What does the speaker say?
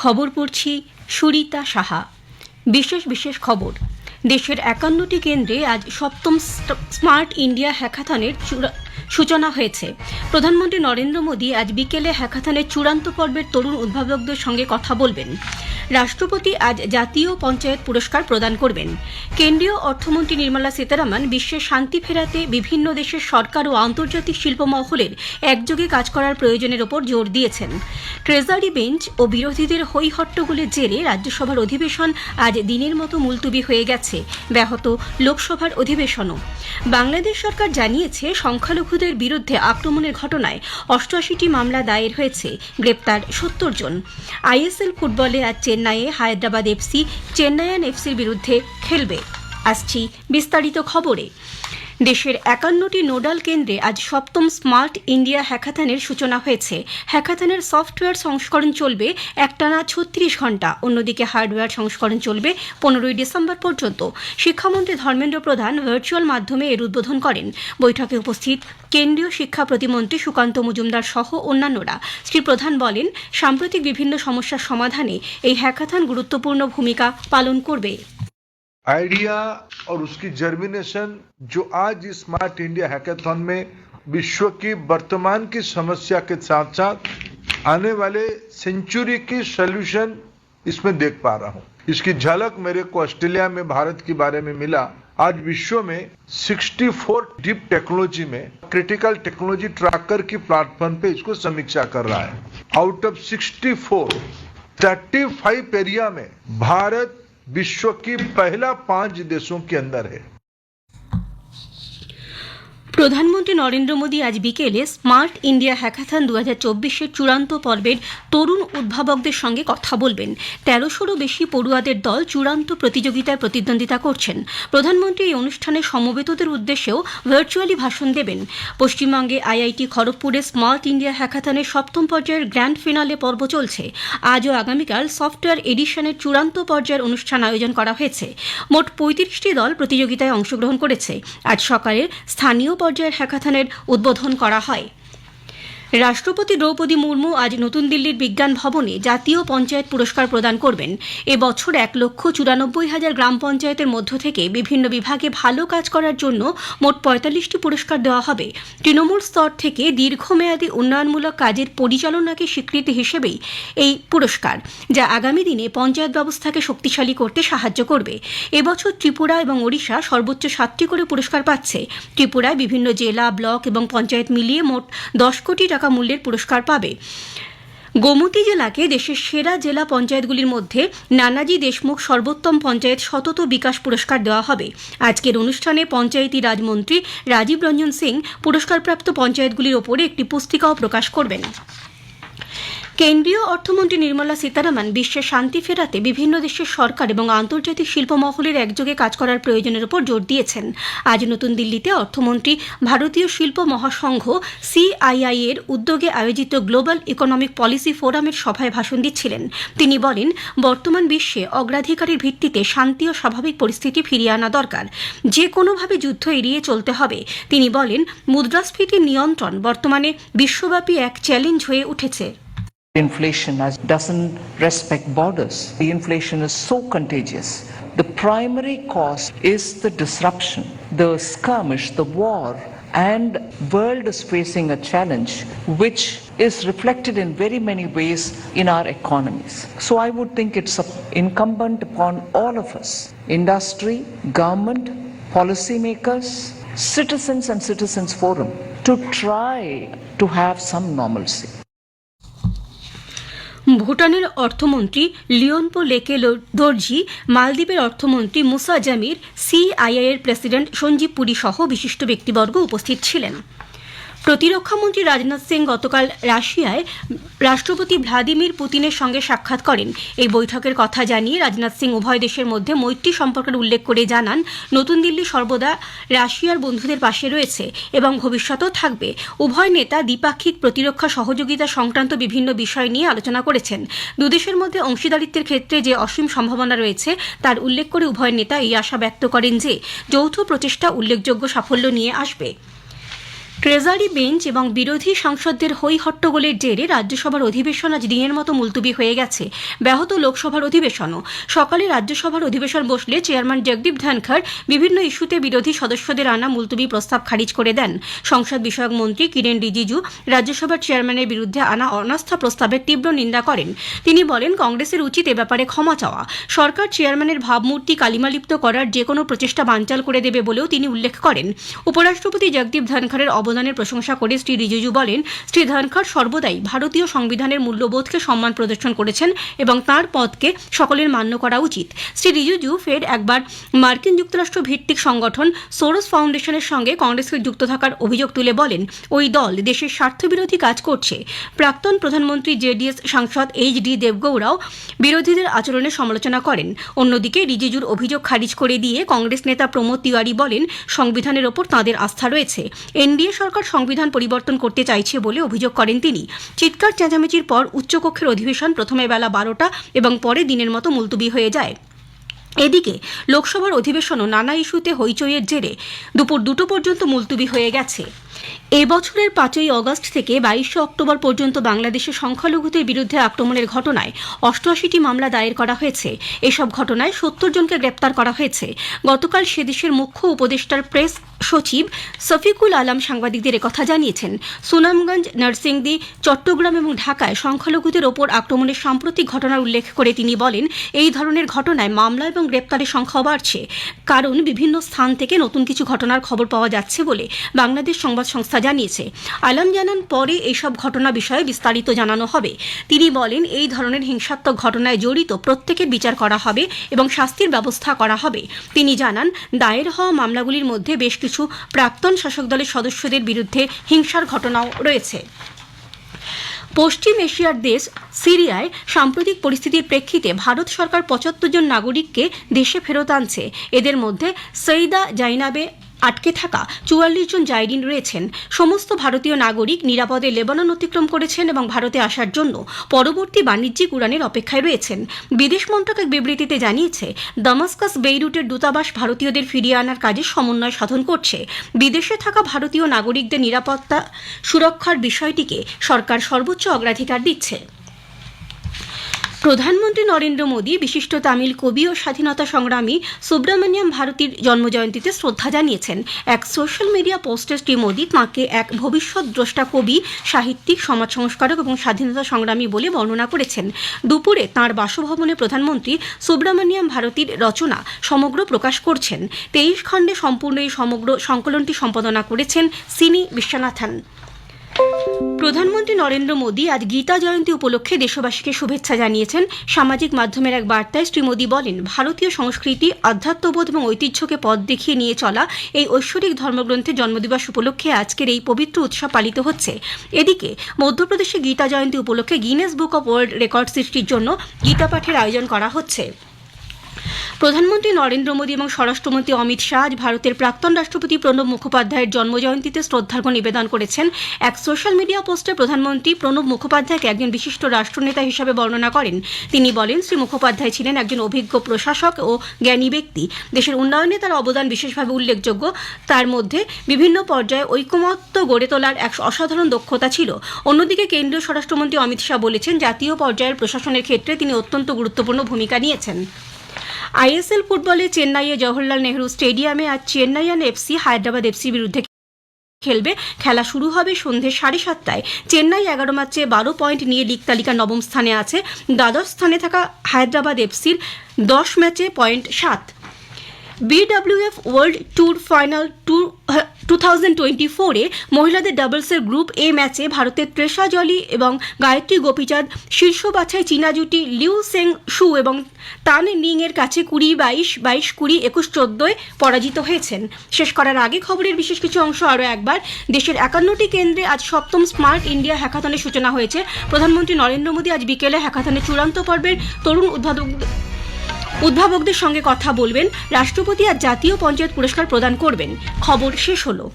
খবর পড়ছি সুরিতা সাহা। বিশেষ বিশেষ খবর। দেশের ৫১টি কেন্দ্রে আজ সপ্তম স্মার্ট ইন্ডিয়া হ্যাকাথনের সূচনা হয়েছে। প্রধানমন্ত্রী নরেন্দ্র মোদী আজ বিকেলে হ্যাকাথনের চূড়ান্ত পর্বের তরুণ উদ্ভাবকদের সঙ্গে কথা বলবেন। রাষ্ট্রপতি আজ জাতীয় পঞ্চায়েত পুরস্কার প্রদান করবেন। কেন্দ্রীয় অর্থমন্ত্রী নির্মলা সীতারামন বিশ্বের শান্তি ফেরাতে বিভিন্ন দেশের সরকার ও আন্তর্জাতিক শিল্প মহলের একযোগে কাজ করার প্রয়োজনের ওপর জোর দিয়েছেন। ট্রেজারি বেঞ্চ ও বিরোধীদের হইহট্টগোলের জেরে রাজ্যসভার অধিবেশন আজ দিনের মতো মুলতুবি হয়ে গেছে। ব্যাহত লোকসভার অধিবেশনও। বাংলাদেশ সরকার জানিয়েছে সংখ্যালঘুদের বিরুদ্ধে আক্রমণের ঘটনায় ৮৮টি মামলা দায়ের হয়েছে, গ্রেপ্তার ৭০ জন। আইএসএল ফুটবলে আজ চেন্নাইয়ে হায়দ্রাবাদ এফসি চেন্নাইয়ান এফসির বিরুদ্ধে খেলবে। আসছি বিস্তারিত খবরে। দেশের ৫১টি নোডাল কেন্দ্রে আজ সপ্তম স্মার্ট ইন্ডিয়া হ্যাকাথনের সূচনা হয়েছে। হ্যাকাথনের সফটওয়্যার সংস্করণ চলবে একটানা ৩৬ ঘণ্টা। অন্যদিকে হার্ডওয়্যার সংস্করণ চলবে ১৫ই ডিসেম্বর পর্যন্ত। শিক্ষামন্ত্রী ধর্মেন্দ্র প্রধান ভার্চুয়াল মাধ্যমে এর উদ্বোধন করেন। বৈঠকে উপস্থিত কেন্দ্রীয় শিক্ষা প্রতিমন্ত্রী সুকান্ত মজুমদার সহ অন্যান্যরা। শ্রী প্রধান বলেন, সাম্প্রতিক বিভিন্ন সমস্যার সমাধানে এই হ্যাকাথন গুরুত্বপূর্ণ ভূমিকা পালন করবে। आइडिया और उसकी जर्मिनेशन जो आज इस स्मार्ट इंडिया हैकाथन में विश्व की वर्तमान की समस्या के साथ साथ आने वाले सेंचुरी की सॉल्यूशन इसमें देख पा रहा हूं। इसकी झलक मेरे को ऑस्ट्रेलिया में भारत के बारे में मिला। आज विश्व में 64 डीप टेक्नोलॉजी में क्रिटिकल टेक्नोलॉजी ट्रैकर की प्लेटफॉर्म पे इसको समीक्षा कर रहा है। आउट ऑफ 64 35 एरिया में भारत विश्व की पहला 5 देशों के अंदर है। প্রধানমন্ত্রী নরেন্দ্র মোদী আজ বিকেলে স্মার্ট ইন্ডিয়া হ্যাকাথন ২০২৪-এর চূড়ান্ত পর্বের তরুণ উদ্ভাবকদের সঙ্গে কথা বলবেন। ১৩০০রও বেশি পড়ুয়াদের দল চূড়ান্ত প্রতিযোগিতায় প্রতিদ্বন্দ্বিতা করছেন। প্রধানমন্ত্রী এই অনুষ্ঠানে সমবেতদের উদ্দেশ্যেও ভার্চুয়ালি ভাষণ দেবেন। পশ্চিমবঙ্গে আইআইটি খড়গপুরে স্মার্ট ইন্ডিয়া হ্যাকাথনের সপ্তম পর্যায়ের গ্র্যান্ড ফিনালে পর্ব চলছে। আজ ও আগামীকাল সফটওয়্যার এডিশনের চূড়ান্ত পর্যায়ের অনুষ্ঠান আয়োজন করা হয়েছে। মোট ৩৫টি দল প্রতিযোগিতায় অংশগ্রহণ করেছে। আজ সকালে স্থানীয় পর্যায়ের হ্যাকাথনের উদ্বোধন করা হয়। রাষ্ট্রপতি দ্রৌপদী মুর্মু আজ নতুন দিল্লির বিজ্ঞান ভবনে জাতীয় পঞ্চায়েত পুরস্কার প্রদান করবেন। এবছর ১,৯৪,০০০ গ্রাম পঞ্চায়েতের মধ্য থেকে বিভিন্ন বিভাগে ভালো কাজ করার জন্য মোট ৪৫টি পুরস্কার দেওয়া হবে। তৃণমূল স্তর থেকে দীর্ঘমেয়াদী উন্নয়নমূলক কাজের পরিচালনাকে স্বীকৃতি হিসেবেই এই পুরস্কার, যা আগামী দিনে পঞ্চায়েত ব্যবস্থাকে শক্তিশালী করতে সাহায্য করবে। এবছর ত্রিপুরা এবং ওড়িশা সর্বোচ্চ ৭টি করে পুরস্কার পাচ্ছে। ত্রিপুরায় বিভিন্ন জেলা, ব্লক এবং পঞ্চায়েত মিলিয়ে মোট ১০ কোটি টাকা মূল্যের পুরস্কার পাবে। গোমতী জেলাকে দেশের সেরা জেলা পঞ্চায়েতগুলির মধ্যে নানাজি দেশমুখ সর্বোত্তম পঞ্চায়েত সতত বিকাশ পুরস্কার দেওয়া হবে। আজকের অনুষ্ঠানে পঞ্চায়েতি রাজমন্ত্রী রাজীব রঞ্জন সিং পুরস্কারপ্রাপ্ত পঞ্চায়েতগুলির ওপরে একটি পুস্তিকাও প্রকাশ করবেন। কেন্দ্রীয় অর্থমন্ত্রী নির্মলা সীতারামন বিশ্বের শান্তি ফেরাতে বিভিন্ন দেশের সরকার এবং আন্তর্জাতিক শিল্প মহলের একযোগে কাজ করার প্রয়োজনের উপর জোর দিয়েছেন। আজ নতুন দিল্লিতে অর্থমন্ত্রী ভারতীয় শিল্প মহাসংঘ সিআইআই এর উদ্যোগে আয়োজিত গ্লোবাল ইকোনমিক পলিসি ফোরামের সভায় ভাষণ দিচ্ছিলেন। তিনি বলেন, বর্তমান বিশ্বে অগ্রাধিকারের ভিত্তিতে শান্তি ও স্বাভাবিক পরিস্থিতি ফিরিয়ে আনা দরকার। যে কোনোভাবে যুদ্ধ এড়িয়ে চলতে হবে। তিনি বলেন, মুদ্রাস্ফীতির নিয়ন্ত্রণ বর্তমানে বিশ্বব্যাপী এক চ্যালেঞ্জ হয়ে উঠেছে। Inflation doesn't respect borders. The inflation is so contagious. The primary cause is the disruption, the skirmish, the war, and world is facing a challenge which is reflected in very many ways in our economies. So I would think it's incumbent upon all of us, industry, government, policymakers, citizens and citizens forum, to try to have some normalcy. ভুটানের অর্থমন্ত্রী লিওনপো লেকে দর্জি, মালদ্বীপের অর্থমন্ত্রী মুসা Jamir, CII এর president Sanjeev Puri সহ বিশিষ্ট ব্যক্তিবর্গ উপস্থিত ছিলেন। প্রতিরক্ষামন্ত্রী রাজনাথ সিং গতকাল রাশিয়ায় রাষ্ট্রপতি ভ্লাদিমির পুতিনের সঙ্গে সাক্ষাৎ করেন। এই বৈঠকের কথা জানিয়ে রাজনাথ সিং উভয় দেশের মধ্যে মৈত্রী সম্পর্কের উল্লেখ করে জানান, নতুন দিল্লি সর্বদা রাশিয়ার বন্ধুদের পাশে রয়েছে এবং ভবিষ্যতেও থাকবে। উভয় নেতা দ্বিপাক্ষিক প্রতিরক্ষা সহযোগিতা সংক্রান্ত বিভিন্ন বিষয় নিয়ে আলোচনা করেছেন। দুদেশের মধ্যে অংশীদারিত্বের ক্ষেত্রে যে অসীম সম্ভাবনা রয়েছে তার উল্লেখ করে উভয় নেতা এই আশা ব্যক্ত করেন যে যৌথ প্রচেষ্টা উল্লেখযোগ্য সাফল্য নিয়ে আসবে। ট্রেজারি বেঞ্চ এবং বিরোধী সাংসদদের হই হট্টগোলের জেরে রাজ্যসভার অধিবেশন আজ দিনের মতো মুলতুবি হয়ে গেছে। ব্যাহত লোকসভার অধিবেশনও। সকালে রাজ্যসভার অধিবেশন বসলে চেয়ারম্যান জগদীপ ধনখড় বিভিন্ন ইস্যুতে বিরোধী সদস্যদের আনা মুলতুবি প্রস্তাব খারিজ করে দেন। সংসদ বিষয়ক মন্ত্রী কিরেন রিজিজু রাজ্যসভার চেয়ারম্যানের বিরুদ্ধে আনা অনাস্থা প্রস্তাবের তীব্র নিন্দা করেন। তিনি বলেন, কংগ্রেসের উচিত এ ব্যাপারে ক্ষমা চাওয়া। সরকার চেয়ারম্যানের ভাবমূর্তি কালিমালিপ্ত করার যে কোনো প্রচেষ্টা বানচাল করে দেবে বলেও তিনি উল্লেখ করেন। উপরাষ্ট্রপতি জগদীপ ধনখড়ের অবদানের প্রশংসা করে শ্রী রিজিজু বলেন, শ্রী ধনখড় সর্বদাই ভারতীয় সংবিধানের মূল্যবোধকে সম্মান প্রদর্শন করেছেন এবং তাঁর পদকে সকলের মান্য করা উচিত। শ্রী রিজিজু ফের একবার মার্কিন যুক্তরাষ্ট্র ভিত্তিক সংগঠন সোরস ফাউন্ডেশনের সঙ্গে কংগ্রেসকে যুক্ত থাকার অভিযোগ তুলে বলেন, ওই দল দেশের স্বার্থবিরোধী কাজ করছে। প্রাক্তন প্রধানমন্ত্রী জেডিএস সাংসদ এইচ.ডি. দেবগৌড়াও বিরোধীদের আচরণের সমালোচনা করেন। অন্যদিকে রিজিজুর অভিযোগ খারিজ করে দিয়ে কংগ্রেস নেতা প্রমোদ তিওয়ারি বলেন, সংবিধানের ওপর তাঁদের আস্থা রয়েছে। এনডিএ সরকার সংবিধান পরিবর্তন করতে চাইছে বলে অভিযোগ করেন তিনি। চিৎকার চেঁচামেচির পর উচ্চকক্ষের অধিবেশন প্রথমে বেলা 12টা এবং পরে দিনের মতো মুলতুবি হয়ে যায়। এদিকে লোকসভার অধিবেশনও নানা ইস্যুতে হইচইয়ের জেরে দুপুর 2টো পর্যন্ত মুলতুবি হয়ে গেছে। এবছরের 5ই অগস্ট থেকে 22শে অক্টোবর পর্যন্ত বাংলাদেশে সংখ্যালঘুদের বিরুদ্ধে আক্রমণের ঘটনায় 88টি মামলা দায়ের করা হয়েছে। এসব ঘটনায় 70 জনকে গ্রেপ্তার করা হয়েছে। গতকাল সে দেশের মুখ্য উপদেষ্টার প্রেস সচিব শফিকুল আলম সাংবাদিকদের একথা জানিয়েছেন। সুনামগঞ্জ, নরসিংদী, চট্টগ্রাম এবং ঢাকায় সংখ্যালঘুদের ওপর আক্রমণের সাম্প্রতিক ঘটনার উল্লেখ করে তিনি বলেন, এই ধরনের ঘটনায় মামলা এবং গ্রেপ্তারের সংখ্যাও বাড়ছে, কারণ বিভিন্ন স্থান থেকে নতুন কিছু ঘটনার খবর পাওয়া যাচ্ছে বলে বাংলাদেশ সংবাদ সংস্থা জানিয়েছে। আলম জানান, পরে এইসব ঘটনা বিষয়ে বিস্তারিত জানানো হবে। তিনি বলেন, এই ধরনের হিংসাত্মক ঘটনায় জড়িত প্রত্যেকের বিচার করা হবে এবং শাস্তির ব্যবস্থা করা হবে। তিনি জানান, দায়ের হওয়া মামলাগুলির মধ্যে বেশ কিছু প্রাক্তন শাসক দলের সদস্যদের বিরুদ্ধে হিংসার ঘটনাও রয়েছে। পশ্চিম এশিয়ার দেশ সিরিয়ায় সাম্প্রতিক পরিস্থিতির প্রেক্ষিতে ভারত সরকার 75 জন নাগরিককে দেশে ফেরত আনছে। এদের মধ্যে সৈয়দা জাইনাবে আটকে থাকা 44 জন জায়রিন রয়েছেন। সমস্ত ভারতীয় নাগরিক নিরাপদে লেবানন অতিক্রম করেছেন এবং ভারতে আসার জন্য পরবর্তী বাণিজ্যিক উড়ানের অপেক্ষায় রয়েছেন। বিদেশ মন্ত্রক এক বিবৃতিতে জানিয়েছে, দামাস্কাস বেইরুটের দূতাবাস ভারতীয়দের ফিরিয়ে আনার কাজে সমন্বয় সাধন করছে। বিদেশে থাকা ভারতীয় নাগরিকদের নিরাপত্তা সুরক্ষার বিষয়টিকে সরকার সর্বোচ্চ অগ্রাধিকার দিচ্ছে। প্রধানমন্ত্রী নরেন্দ্র মোদী বিশিষ্ট তামিল কবি ও স্বাধীনতা সংগ্রামী সুব্রমণ্যম ভারতীর জন্মজয়ন্তীতে শ্রদ্ধা জানিয়েছেন। এক সোশ্যাল মিডিয়া পোস্টে শ্রী মোদী তাঁকে এক ভবিষ্যৎ দ্রষ্টা কবি, সাহিত্যিক, সমাজ সংস্কারক এবং স্বাধীনতা সংগ্রামী বলে বর্ণনা করেছেন। দুপুরে তাঁর বাসভবনে প্রধানমন্ত্রী সুব্রমণ্যম ভারতীর রচনা সমগ্র প্রকাশ করছেন। 23 খণ্ডে সম্পূর্ণ এই সমগ্র সংকলনটি সম্পাদনা করেছেন সিনি বিশ্বনাথন। প্রধানমন্ত্রী নরেন্দ্র মোদী আজ গীতা জয়ন্তী উপলক্ষে দেশবাসীকে শুভেচ্ছা জানিয়েছেন। সামাজিক মাধ্যমের এক বার্তায় শ্রী মোদী বলেন, ভারতীয় সংস্কৃতি, আধ্যাত্মবোধ এবং ঐতিহ্যকে পথ দেখিয়ে নিয়ে চলা এই ঐশ্বরিক ধর্মগ্রন্থের জন্মদিবস উপলক্ষে আজকের এই পবিত্র উৎসব পালিত হচ্ছে। এদিকে মধ্যপ্রদেশে গীতা জয়ন্তী উপলক্ষে Guinness book of world record সৃষ্টির জন্য গীতা পাঠের আয়োজন করা হচ্ছে। প্রধানমন্ত্রী নরেন্দ্র মোদী এবং স্বরাষ্ট্রমন্ত্রী অমিত শাহ আজ ভারতের প্রাক্তন রাষ্ট্রপতি প্রণব মুখোপাধ্যায়ের জন্মজয়ন্তীতে শ্রদ্ধার্ঘ্য নিবেদন করেছেন। এক সোশ্যাল মিডিয়া পোস্টে প্রধানমন্ত্রী প্রণব মুখোপাধ্যায়কে একজন বিশিষ্ট রাষ্ট্রনেতা হিসেবে বর্ণনা করেন। তিনি বলেন, শ্রী মুখোপাধ্যায় ছিলেন একজন অভিজ্ঞ প্রশাসক ও জ্ঞানী ব্যক্তি। দেশের উন্নয়নে তার অবদান বিশেষভাবে উল্লেখযোগ্য। তার মধ্যে বিভিন্ন পর্যায়ে ঐকমত্য গড়ে তোলার এক অসাধারণ দক্ষতা ছিল। অন্যদিকে কেন্দ্রীয় স্বরাষ্ট্রমন্ত্রী অমিত শাহ বলেছেন, জাতীয় পর্যায়ের প্রশাসনের ক্ষেত্রে তিনি অত্যন্ত গুরুত্বপূর্ণ ভূমিকা নিয়েছেন। আইএসএল ফুটবলে চেন্নাইয়ে জওহরলাল নেহরু স্টেডিয়ামে আজ চেন্নাইয়ান এফসি হায়দ্রাবাদ এফসির বিরুদ্ধে খেলবে। খেলা শুরু হবে সন্ধ্যে 7:30টায়। চেন্নাই 11 ম্যাচে 12 পয়েন্ট নিয়ে লীগ তালিকার নবম স্থানে আছে। দ্বাদশ স্থানে থাকা হায়দ্রাবাদ এফসির 10 ম্যাচে point 7। BWF world tour final 2024-এ মহিলাদের ডাবলসের গ্রুপ এ ম্যাচে ভারতের ত্রেষা জলি এবং গায়ত্রী গোপীচাঁদ শীর্ষ বাছাই চীনা জুটি লিউ সেং শু এবং তান নিং এর কাছে 20-22, 22-20, 21-14 পরাজিত হয়েছেন। শেষ করার আগে খবরের বিশেষ কিছু অংশ আরও একবার। দেশের 51টি কেন্দ্রে আজ 7ম স্মার্ট ইন্ডিয়া হ্যাকাথনের সূচনা হয়েছে। প্রধানমন্ত্রী নরেন্দ্র মোদী আজ বিকেলে হ্যাকাথনের চূড়ান্ত পর্বের তরুণ উদ্ভাবকদের সঙ্গে কথা বলবেন। রাষ্ট্রপতি আজ জাতীয় পঞ্চায়েত পুরস্কার প্রদান করবেন। খবর শেষ হলো।